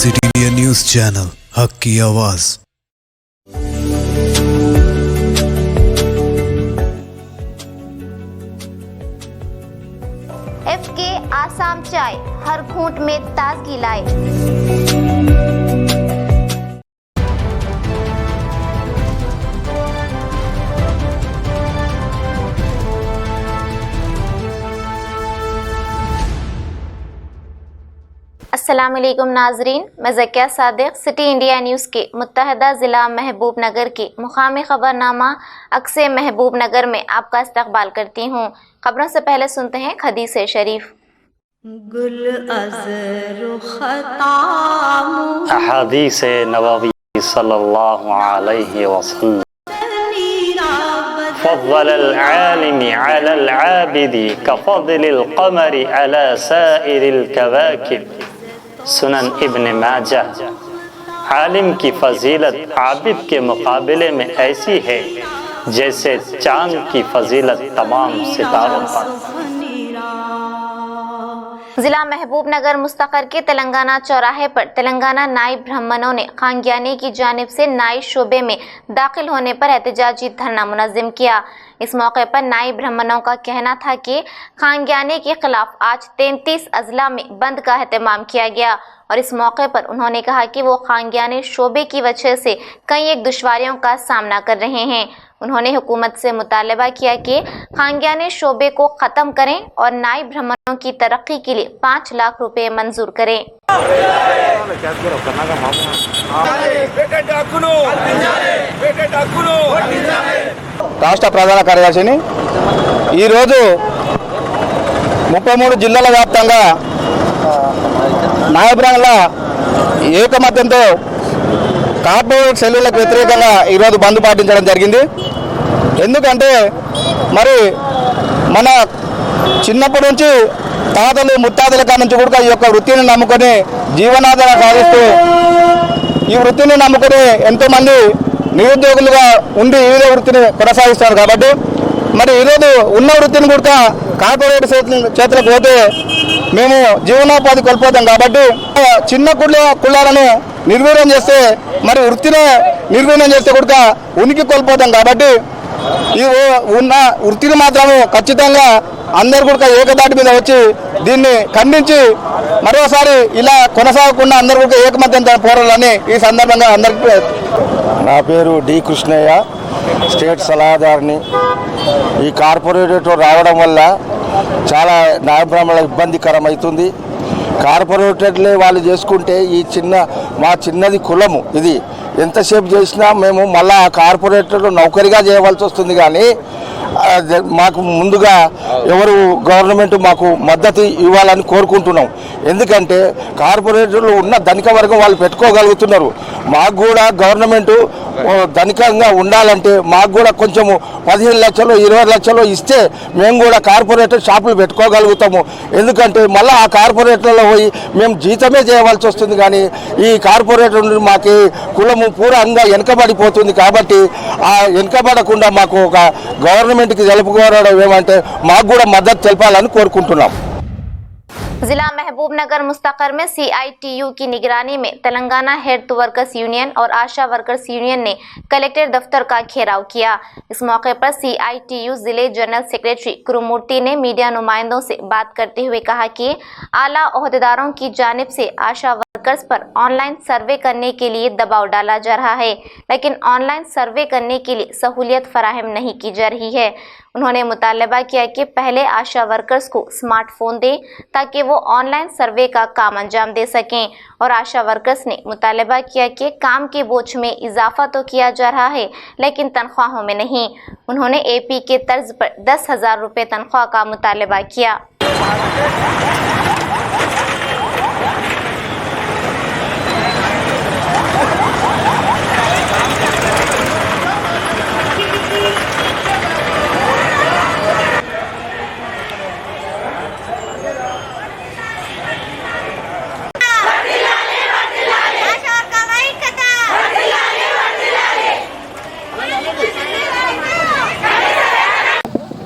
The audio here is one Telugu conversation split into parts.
सिटी इंडिया न्यूज़ चैनल हक की आवाज़। एफके आसाम चाय हर घूंट में ताजगी लाए। अस्सलाम वालेकुम नाजरीन, मैं Zakia Sadiq city India news के मुत्तहदा ज़िला महबूब नगर के मुकामी ख़बरनामा अक्से महबूब नगर में आपका इस्तकबाल करती हूँ। खबरों से पहले सुनते हैं हदीस शरीफ। अहादीस नबवी सल्लल्लाहु अलैहि वसल्लम फ़ज़्ज़लल आलिमी अलल आबिदी कफ़ज़लिल क़मरी अला साइरिल कवाकिब। सुनन इब्न माजाह। आलिम की फजीलत आबिद के मुकाबले में ऐसी है जैसे चांद की फजीलत तमाम सितारों पर। जिला महबूब नगर मुस्तकर के तेलंगाना चौराहे पर तेलंगाना नाई ब्राह्मणों ने खानग्यानी की जानिब से नाई शोबे में दाखिल होने पर एहतजाजी धरना मुनज़्ज़म किया। इस मौके पर नाई ब्राह्मणों का कहना था कि खानग्यानी के खिलाफ आज 33 अजला में बंद का एहतमाम किया गया और इस मौके पर उन्होंने कहा कि वो खानग्यानी शोबे की वजह से कई एक दुश्वारियों का सामना कर रहे हैं। उन्होंने हुकूमत से मुतालबा किया कि खानग्यानी शोबे को ख़त्म करें और नाई ब्राह्मणों की तरक्की के लिए 5 लाख रुपए मंजूर करें। రాష్ట్ర ప్రధాన కార్యదర్శిని ఈరోజు 33 జిల్లాల వ్యాప్తంగా నాయబ్రాంగ్ల ఏకమత్యంతో కార్పొరేట్ సెల్లులకు వ్యతిరేకంగా ఈరోజు బంద్ పాటించడం జరిగింది। ఎందుకంటే మరి మన చిన్నప్పటి నుంచి తాతలు ముత్తాతల కాడ నుంచి కూడా ఈ యొక్క వృత్తిని నమ్ముకొని జీవనాధారం సాధిస్తూ ఈ వృత్తిని నమ్ముకొని ఎంతోమంది నిరుద్యోగులుగా ఉండి వివిధ వృత్తిని కొనసాగిస్తారు। కాబట్టి మరి ఈరోజు ఉన్న వృత్తిని కూడా కార్పొరేట్ చేతులకు పోతే మేము జీవనోపాధి కోల్పోతాం। కాబట్టి చిన్న కులాలను నిర్వీర్యం చేస్తే మరి వృత్తిని నిర్వీర్యం చేస్తే కూడా ఉనికి కోల్పోతాం। కాబట్టి ఈ ఉన్న వృత్తిని మాత్రము ఖచ్చితంగా అందరు కూడా ఏకదాటి మీద వచ్చి దీన్ని ఖండించి మరోసారి ఇలా కొనసాగకుండా అందరూ కూడా ఏకమత్యంతో పోరాడాలని ఈ సందర్భంగా అందరికీ। నా పేరు డి కృష్ణయ్య, స్టేట్ సలహాదారుని। ఈ కార్పొరేటర్ రావడం వల్ల చాలా న్యాయబ్రాహ్మణుల ఇబ్బందికరం అవుతుంది। కార్పొరేటర్లే వాళ్ళు చేసుకుంటే ఈ మా చిన్నది కులము ఇది ఎంతసేపు చేసినా మేము మళ్ళీ ఆ కార్పొరేటర్లు నౌకరిగా చేయవలసి వస్తుంది। కానీ మాకు ముందుగా ఎవరు గవర్నమెంట్ మాకు మద్దతు ఇవ్వాలని కోరుకుంటున్నాం। ఎందుకంటే కార్పొరేటర్లు ఉన్న ధనిక వర్గం వాళ్ళు పెట్టుకోగలుగుతున్నారు। మాకు కూడా గవర్నమెంట్ ధనికంగా ఉండాలంటే మాకు కూడా కొంచెము 15 లక్షలు 20 లక్షలు ఇస్తే మేము కూడా కార్పొరేటర్ షాపులు పెట్టుకోగలుగుతాము। ఎందుకంటే మళ్ళీ ఆ కార్పొరేటర్లో పోయి మేము జీతమే చేయవలసి వస్తుంది। కానీ ఈ కార్పొరేటర్ మాకు కులము పూర్వంగా వెనుకబడిపోతుంది। కాబట్టి ఆ వెనుకబడకుండా మాకు ఒక గవర్నమెంట్కి తెలుపుకోవడం ఏమంటే మాకు కూడా మద్దతు తెలపాలని కోరుకుంటున్నాం। जिला महबूब नगर मुस्तकर में CITU की निगरानी में तेलंगाना हेल्थ वर्कर्स यूनियन और आशा वर्कर्स यूनियन ने कलेक्टर दफ्तर का घेराव किया। इस मौके पर CITU जिले जनरल सेक्रेटरी कुरुमूर्ति ने मीडिया नुमाइंदों से बात करते हुए कहा कि आला ओहदेदारों की जानिब से आशा वर्कर्स पर ऑनलाइन सर्वे करने के लिए दबाव डाला जा रहा है, लेकिन ऑनलाइन सर्वे करने के लिए सहूलियत फराहम नहीं की जा रही है। उन्होंने मुतालबा किया कि पहले आशा वर्कर्स को स्मार्टफोन दें ताकि वो ऑनलाइन सर्वे का काम अंजाम दे सकें और आशा वर्कर्स ने मुतालबा किया कि काम के बोझ में इजाफा तो किया जा रहा है लेकिन तनख्वाहों में नहीं। उन्होंने AP के तर्ज पर 10,000 रुपये तनख्वाह का मुतालबा किया।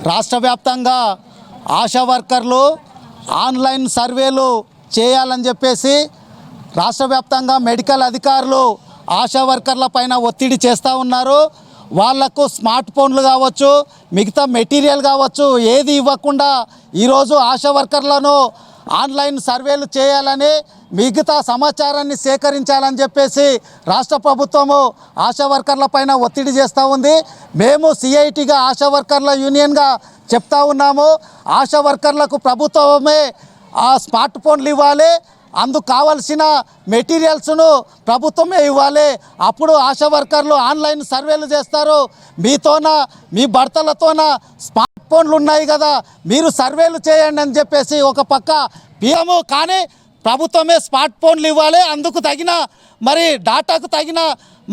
రాష్ట్ర వ్యాప్తంగా ఆశా వర్కర్లు ఆన్లైన్ సర్వేలు చేయాలని చెప్పేసి రాష్ట్ర వ్యాప్తంగా మెడికల్ అధికారులు ఆశా వర్కర్ల పైన ఒత్తిడి చేస్తూ ఉన్నారు. వాళ్లకు స్మార్ట్ ఫోన్లు కావచ్చు, మిగతా మెటీరియల్ కావచ్చు, ఏది ఇవ్వకుండా ఈరోజు ఆశా వర్కర్లను ఆన్లైన్ సర్వేలు చేయాలని, మిగతా సమాచారాన్ని సేకరించాలని చెప్పేసి రాష్ట్ర ప్రభుత్వము ఆశా వర్కర్ల పైన ఒత్తిడి చేస్తూ ఉంది. మేము సిఐటిగా ఆశా వర్కర్ల యూనియన్గా చెప్తా ఉన్నాము, ఆశా వర్కర్లకు ప్రభుత్వమే ఆ స్మార్ట్ ఫోన్లు ఇవ్వాలి, అందుకు కావాల్సిన మెటీరియల్స్ను ప్రభుత్వమే ఇవ్వాలి. అప్పుడు ఆశా వర్కర్లు ఆన్లైన్ సర్వేలు చేస్తారు. మీ భర్తలతోన స్మార్ట్ ఫోన్లు ఉన్నాయి కదా, మీరు సర్వేలు చేయండి అని చెప్పేసి ఒక పక్క పిఎము, కానీ ప్రభుత్వమే స్మార్ట్ ఫోన్లు ఇవ్వాలి, అందుకు తగిన మరి డాటాకు తగిన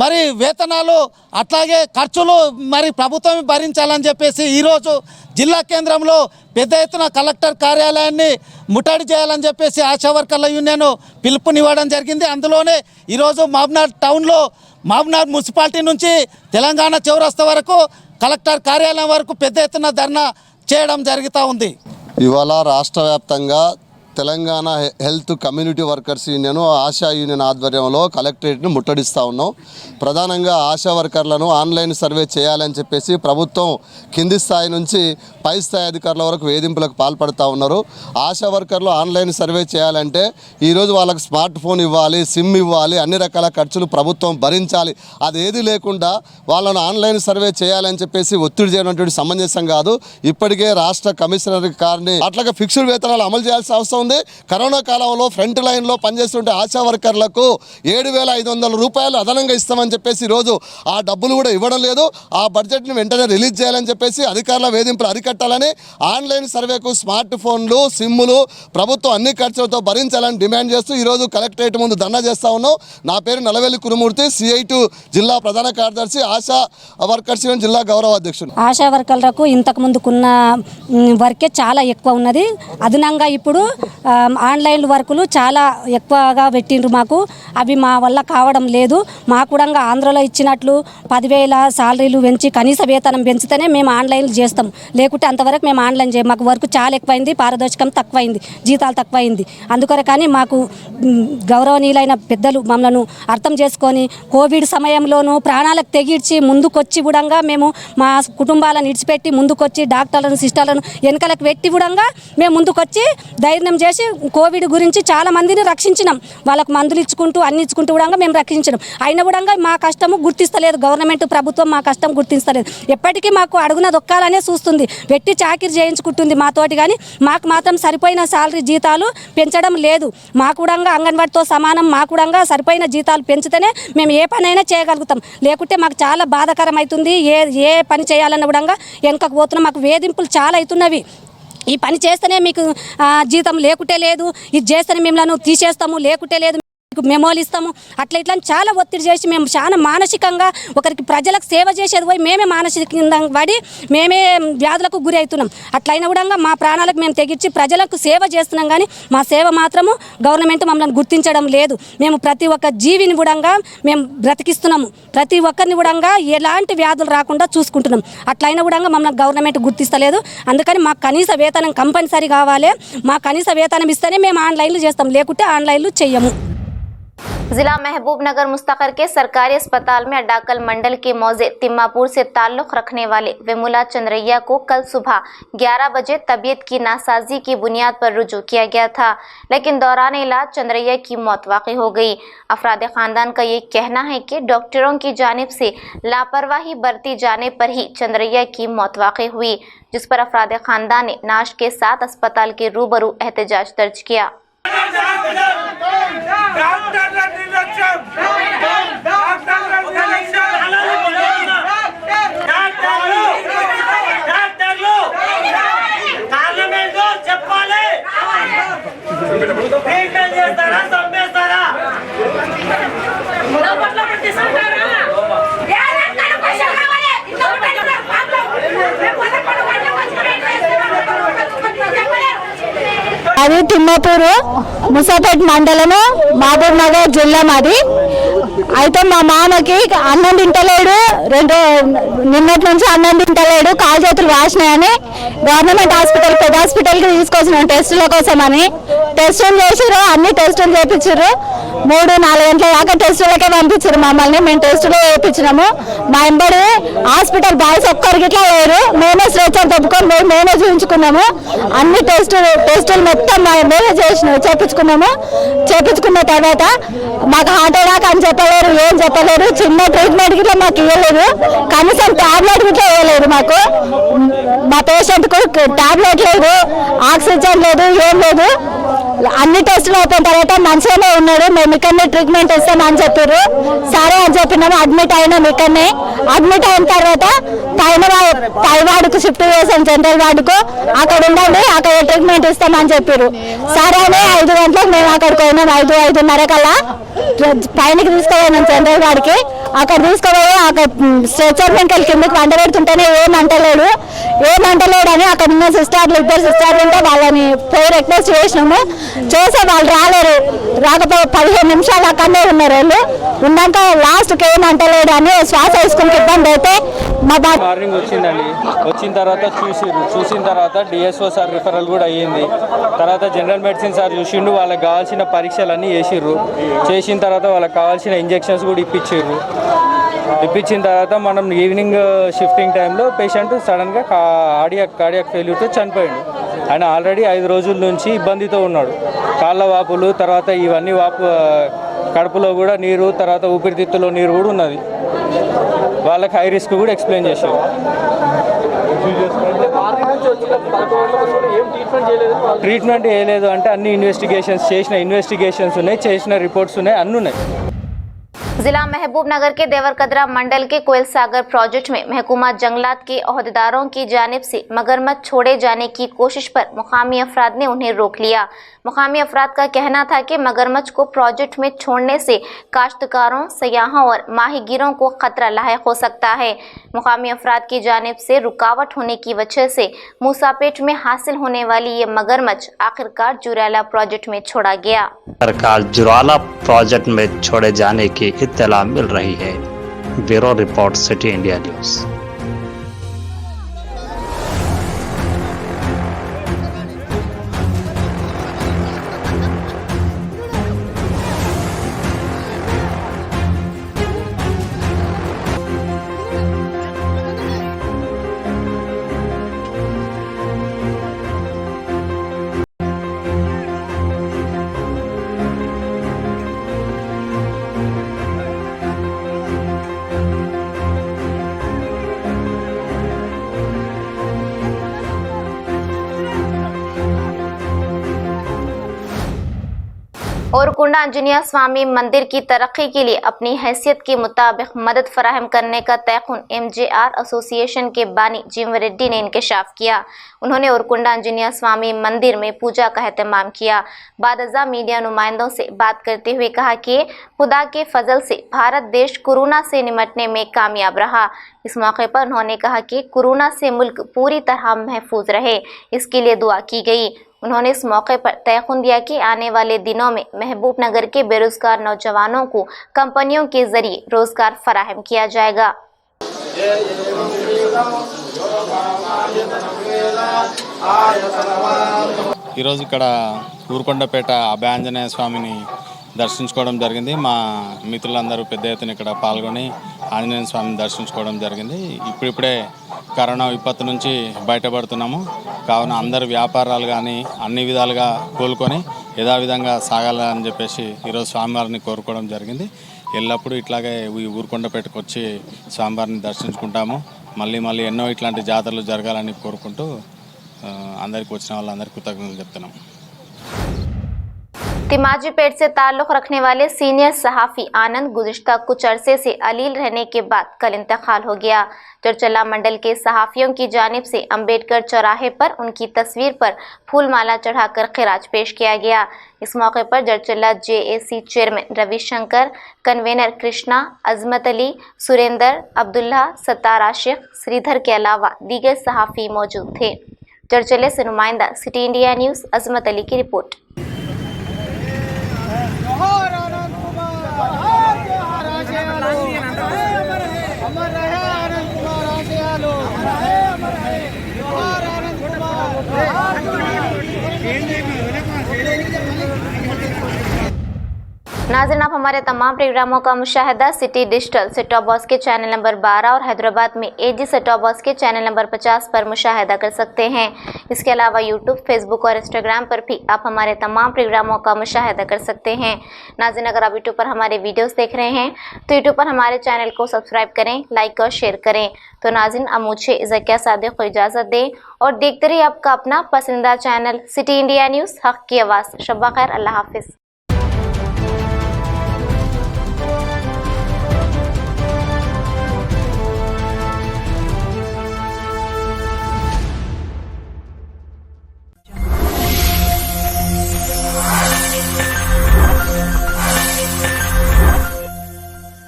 మరి వేతనాలు అట్లాగే ఖర్చులు మరి ప్రభుత్వమే భరించాలని చెప్పేసి ఈరోజు జిల్లా కేంద్రంలో పెద్ద ఎత్తున కలెక్టర్ కార్యాలయాన్ని ముట్టడి చేయాలని చెప్పేసి ఆశా వర్కర్ల యూనియన్ పిలుపునివ్వడం జరిగింది. అందులోనే ఈరోజు మహబూబ్నగర్ టౌన్లో మహబూబ్నగర్ మున్సిపాలిటీ నుంచి తెలంగాణ చౌరస్తా వరకు కలెక్టర్ కార్యాలయం వరకు పెద్ద ఎత్తున ధర్నా చేయడం జరుగుతూ ఉంది. ఇవాళ రాష్ట్ర వ్యాప్తంగా Telangana health community workers union ASHA union ఆధ్వర్యంలో కలెక్టరేట్ను ముట్టడిస్తూ ఉన్నాం. ప్రధానంగా ఆశా వర్కర్లను ఆన్లైన్ సర్వే చేయాలని చెప్పేసి ప్రభుత్వం కింది స్థాయి నుంచి పై స్థాయి అధికారుల వరకు వేధింపులకు పాల్పడుతూ ఉన్నారు. ఆశా వర్కర్లు ఆన్లైన్ సర్వే చేయాలంటే ఈరోజు వాళ్ళకి స్మార్ట్ ఫోన్ ఇవ్వాలి, సిమ్ ఇవ్వాలి, అన్ని రకాల ఖర్చులు ప్రభుత్వం భరించాలి. అదేది లేకుండా వాళ్ళను ఆన్లైన్ సర్వే చేయాలని చెప్పేసి ఒత్తిడి చేయడం సమంజసం కాదు. ఇప్పటికే రాష్ట్ర కమిషనర్ గారిని అట్లాగే ఫిక్స్డ్ వేతనాలు అమలు చేయాల్సిన అవసరం ఉంది. కరోనా కాలంలో ఫ్రంట్ లైన్లో పనిచేస్తుంటే ఆశా వర్కర్లకు 7,500 రూపాయలు అదనంగా ఇస్తామని చెప్పేసి ఈరోజు ఆ డబ్బులు కూడా ఇవ్వడం లేదు. ఆ బడ్జెట్ని వెంటనే రిలీజ్ చేయాలని చెప్పేసి అధికారుల వేధింపులు అరికట్టాలని, ఆన్లైన్ సర్వేకు స్మార్ట్ ఫోన్లు, సిమ్ములు ప్రభుత్వం అన్ని ఖర్చులతో భరించాలని డిమాండ్ చేస్తూ ఈరోజు కలెక్టరేట్ ముందు ధర్నా చేస్తూ ఉన్నాం. నా పేరు నలవెల్లి కురుమూర్తి, CI2 జిల్లా ప్రధాన కార్యదర్శి, ఆశా వర్కర్స్ యూనియన్ జిల్లా గౌరవ అధ్యక్షుడు. ఆశా వర్కర్లకు ఇంతకు ముందుకున్న వర్కే చాలా ఎక్కువ ఉన్నది. అదనంగా ఇప్పుడు ఆన్లైన్ వర్కులు చాలా ఎక్కువగా పెట్టిండ్రు మాకు. అవి మా వల్ల కావడం లేదు. మా కూడా ఆంధ్రలో ఇచ్చినట్లు 10,000 సాలరీలు పెంచి కనీస వేతనం పెంచితేనే మేము ఆన్లైన్ చేస్తాం, లేకుంటే అంతవరకు మేము ఆన్లైన్ చేయం. మాకు వర్క్ చాలా ఎక్కువైంది, పారదర్శకం తక్కువైంది, జీతాలు తక్కువైంది. అందుకొరకు కానీ మాకు గౌరవనీయులైన పెద్దలు మమ్మల్ని అర్థం చేసుకొని కోవిడ్ సమయంలోనూ ప్రాణాలకు తెగిడ్చి ముందుకొచ్చి కూడా మేము మా కుటుంబాలను ఇడిచిపెట్టి ముందుకొచ్చి డాక్టర్లను, సిస్టర్లను వెనకలకు పెట్టి కూడా మేము ముందుకొచ్చి ధైర్యం చేసి కోవిడ్ గురించి చాలా మందిని రక్షించినాం. వాళ్ళకు మందులు ఇచ్చుకుంటూ అన్ని ఇచ్చుకుంటూ కూడా మేము రక్షించినాం. అయినా కూడా మా కష్టము గుర్తిస్తలేదు గవర్నమెంట్, ప్రభుత్వం మా కష్టం గుర్తిస్తలేదు. ఎప్పటికీ మాకు అడుగున దొక్కాలనే చూస్తుంది, వెట్టి చాకిరి చేయించుకుంటుంది మాతోటి. కానీ మాకు మాత్రం సరిపోయిన సాలరీ జీతాలు పెంచడం లేదు. మాకు కూడా అంగన్వాడితో సమానం, మాకు కూడా సరిపోయిన జీతాలు పెంచితేనే మేము ఏ పనైనా చేయగలుగుతాం. లేకుంటే మాకు చాలా బాధాకరం అవుతుంది. ఏ పని చేయాలన్న కూడా వెనకకు పోతున్నాం. మాకు వేధింపులు చాలా అవుతున్నవి. ఈ పని చేస్తేనే మీకు జీతం, లేకుంటే లేదు. ఇది చేస్తేనే మిమ్మల్ని తీసేస్తాము, లేకుంటే లేదు మెమోలు ఇస్తాము. అట్లా ఇట్లా చాలా ఒత్తిడి చేసి మేము చాలా మానసికంగా ఒకరికి ప్రజలకు సేవ చేసేది పోయి మేమే మానసికంగా పడి మేమే వ్యాధులకు గురి అవుతున్నాం. అట్లయినా కూడా మా ప్రాణాలకు మేము తెగించి ప్రజలకు సేవ చేస్తున్నాం. కానీ మా సేవ మాత్రము గవర్నమెంట్ మమ్మల్ని గుర్తించడం లేదు. మేము ప్రతి ఒక్క జీవిని కూడా మేము బ్రతికిస్తున్నాము, ప్రతి ఒక్కరిని కూడా ఎలాంటి వ్యాధులు రాకుండా చూసుకుంటున్నాం. అట్లయినా కూడా మమ్మల్ని గవర్నమెంట్ గుర్తిస్తలేదు. అందుకని మాకు కనీస వేతనం కంపల్సరీ కావాలి. మా కనీస వేతనం ఇస్తేనే మేము ఆన్లైన్లు చేస్తాం, లేకుంటే ఆన్లైన్లు చెయ్యము. जिला महबूबनगर मुस्तकर के सरकारी अस्पताल में अड्डाकल मंडल के मौजे तिम्मापुर से ताल्लुक़ रखने वाले विमुला चंद्रैया को कल सुबह 11 बजे तबीयत की नासाजी की बुनियाद पर रुजू किया गया था, लेकिन दौरान इलाज चंद्रैया की मौत वाक़ई हो गई। अफराद ख़ानदान का ये कहना है कि डॉक्टरों की जानिब से लापरवाही बरती जाने पर ही चंद्रैया की मौत वाक़ई हुई, जिस पर अफराद ख़ानदान ने नाश के साथ अस्पताल के रूबरू एहतजाज दर्ज किया। అది తిమ్మాపూరు ముసాపేట్ మండలము, మహబూబ్ నగర్ జిల్లా. మాది అయితే మా మామకి అన్నం తింటలేడు, నిన్నటి నుంచి అన్నం తింటలేడు, కాలు చేతులు వాసినాయని గవర్నమెంట్ హాస్పిటల్ పెద్ద హాస్పిటల్కి తీసుకొచ్చినాం టెస్టుల కోసమని. టెస్టులు చేసారు, అన్ని టెస్టులు చేయించారు. 3-4 గంటల దాకా టెస్టులకే పంపించారు మమ్మల్ని. మేము టెస్టులు చేయించినాము. మా ఎంబడి హాస్పిటల్ బాయ్స్ ఒక్కరికి ఇట్లా లేరు. మేమే స్ట్రెచర్ తప్పుకొని మేమే చూపించుకున్నాము. అన్ని టెస్టులు మొత్తం మేమే చేయించుకున్నాము. చేయించుకున్న తర్వాత మాకు హార్ట్ అటాక్ అని చెప్పలేరు, ఏం చెప్పలేరు. చిన్న ట్రీట్మెంట్ గిట్లా మాకు ఇవ్వలేదు, కనీసం టాబ్లెట్ గిట్లా ఇవ్వలేదు మాకు. మా పేషెంట్కు టాబ్లెట్ లేదు, ఆక్సిజన్ లేదు, ఏం లేదు. అన్ని టెస్టులు అయిపోయిన తర్వాత మంచిగానే ఉన్నాడు, మేము ఇక్కడనే ట్రీట్మెంట్ ఇస్తామని చెప్పారు. సరే అని చెప్పినాము. అడ్మిట్ అయినాం. ఇక్కడనే అడ్మిట్ అయిన తర్వాత పై వార్డుకు షిఫ్ట్ చేసాం, జనరల్ వార్డుకు. అక్కడ ఉండండి, అక్కడ ట్రీట్మెంట్ ఇస్తామని చెప్పారు. సరే అని 5 గంటలకు మేము అక్కడికి పోయినాం. 5-5:30 కల్లా పైనకి తీసుకుపోయినాం జనరల్ వార్డుకి. అక్కడ తీసుకుపోయి అక్కడ స్ట్రెచర్ వెంకల్ కిందకి వండబెడుతుంటేనే ఏమంటలేడు అని అక్కడ ఉన్న సిస్టర్లు 2 సిస్టర్లు ఉంటే వాళ్ళని పోయి రిక్వెస్ట్ చేసినాము. చేసే వాళ్ళు రాలేరు. రాకపోతే 15 నిమిషాలు అక్కడనే ఉన్నారు. వాళ్ళు ఉన్నాక లాస్ట్కి ఏమంటలేడు అని శ్వాస తీసుకుని ఇబ్బంది అయితే మార్నింగ్ వచ్చిందండి. వచ్చిన తర్వాత చూసిన తర్వాత డిఎస్ఓ సార్ రిఫరల్ కూడా అయ్యింది. తర్వాత జనరల్ మెడిసిన్ సార్ చూసిండు, వాళ్ళకి కావాల్సిన పరీక్షలన్నీ చేసిన తర్వాత వాళ్ళకి కావాల్సిన ఇంజెక్షన్స్ కూడా ఇప్పించిన తర్వాత మనం ఈవినింగ్ షిఫ్టింగ్ టైంలో పేషెంట్ సడన్గా కార్డియాక్ ఫెయిల్యూర్తో చనిపోయాడు. ఆయన ఆల్రెడీ 5 రోజుల నుంచి ఇబ్బందితో ఉన్నాడు. కాళ్ళ వాపులు, తర్వాత ఇవన్నీ కడుపులో కూడా నీరు, తర్వాత ఊపిరితిత్తులో నీరు కూడా ఉన్నది. వాళ్ళకి హై రిస్క్ కూడా ఎక్స్ప్లెయిన్ చేశారు. ట్రీట్మెంట్ చేయలేదు అంటే అన్ని ఇన్వెస్టిగేషన్స్ ఉన్నాయి, చేసిన రిపోర్ట్స్ ఉన్నాయి, అన్నీ ఉన్నాయి. जिला महबूबनगर के देवरकदरा मंडल के कोयल सागर प्रोजेक्ट में महकूमा जंगलात के ओहदेदारों की जानिब से मगरमच्छ छोड़े जाने की कोशिश पर मुकामी अफराद ने उन्हें रोक लिया। मुकामी अफराद का कहना था कि मगरमच्छ को प्रोजेक्ट में छोड़ने से काश्तकारों, सयाहों और माहीगीरों को खतरा लायक हो सकता है। मुकामी अफराद की जानिब से रुकावट होने की वजह से मूसापेट में हासिल होने वाली ये मगरमच्छ आखिरकार जुराला प्रोजेक्ट में छोड़ा गया। सरकार जुराला प्रोजेक्ट में छोड़े जाने की इत्तला मिल रही है। Bureau report, city India news. और कुंडा आंजनेय स्वामी मंदिर की तरक्की के लिए अपनी हैसियत के मुताबिक मदद फराहम करने का तयखुन MJR एसोसिएशन के बानी जिम रेड्डी ने इंकशाफ किया। उन्होंने ओरकुंडा आंजनेय स्वामी मंदिर में पूजा का एहतमाम किया। बादजा मीडिया नुमाइंदों से बात करते हुए कहा कि खुदा के फजल से भारत देश कोरोना से निपटने में कामयाब रहा। इस मौके पर उन्होंने कहा कि कोरोना से मुल्क पूरी तरह महफूज रहे, इसके लिए दुआ की गई। उन्होंने इस मौके पर तयखुन दिया कि आने वाले दिनों में महबूबनगर के बेरोजगार नौजवानों को कंपनियों के जरिए रोजगार फराहम किया जाएगा। ఈరోజు ఇక్కడ ఊరుకొండపేట అభయ ఆంజనేయ స్వామిని దర్శించుకోవడం జరిగింది. మా మిత్రులందరూ పెద్ద ఎత్తున ఇక్కడ పాల్గొని ఆంజనేయ స్వామిని దర్శించుకోవడం జరిగింది. ఇప్పుడిప్పుడే కరోనా విపత్తు నుంచి బయటపడుతున్నాము. కావున అందరు వ్యాపారాలు కానీ అన్ని విధాలుగా కోలుకొని యథావిధంగా సాగాలని చెప్పేసి ఈరోజు స్వామివారిని కోరుకోవడం జరిగింది. ఎల్లప్పుడూ ఇట్లాగే ఈ ఊరుకొండపేటకు వచ్చి స్వామివారిని దర్శించుకుంటాము. మళ్ళీ ఎన్నో ఇట్లాంటి జాతరలు జరగాలని కోరుకుంటూ అందరికి వచ్చిన వాళ్ళందరికీ కృతజ్ఞతలు చెప్తున్నాం. तिमाजीपेट से ताल्लुक़ रखने वाले सीनियर सहाफ़ी आनंद गुज़िश्ता कुछ अरसे से अलील रहने के बाद कल इंतकाल हो गया। चरचल्ला मंडल के सहाफ़ियों की जानिब से अंबेडकर चौराहे पर उनकी तस्वीर पर फूलमाला चढ़ाकर खिराज पेश किया गया। इस मौके पर चरचल्ला JAC chairman Ravishankar, convener Krishna, Azmat Ali, Surender, Abdullah, Sattar Ashiq, Sridhar के अलावा दीगर सहाफ़ी मौजूद थे। चरचल्ले से नुमाइंदा city India news Azmat Ali की रिपोर्ट। नाज़रीन, आप हमारे तमाम प्रोग्रामों का मुशाहिदा city digital set top box के चैनल नंबर 12 और हैदराबाद में एजी सेट टॉप बॉक्स के चैनल नंबर 50 पर मुशाहिदा कर सकते हैं। इसके अलावा यूट्यूब, फेसबुक और इंस्टाग्राम पर भी आप हमारे तमाम प्रोग्रामों का मुशाहिदा कर सकते हैं। नाज़रीन, अगर आप यूट्यूब पर हमारे वीडियोस देख रहे हैं तो यूट्यूब पर हमारे चैनल को सब्सक्राइब करें, लाइक और शेयर करें। तो नाज़रीन, अब मुझे ज़किया सादिक को इजाज़त दें और देखते रहिए आपका अपना पसंदीदा चैनल सिटी इंडिया न्यूज़, हक़ की आवाज़। शब्बा खैर, अल्लाह हाफिज़।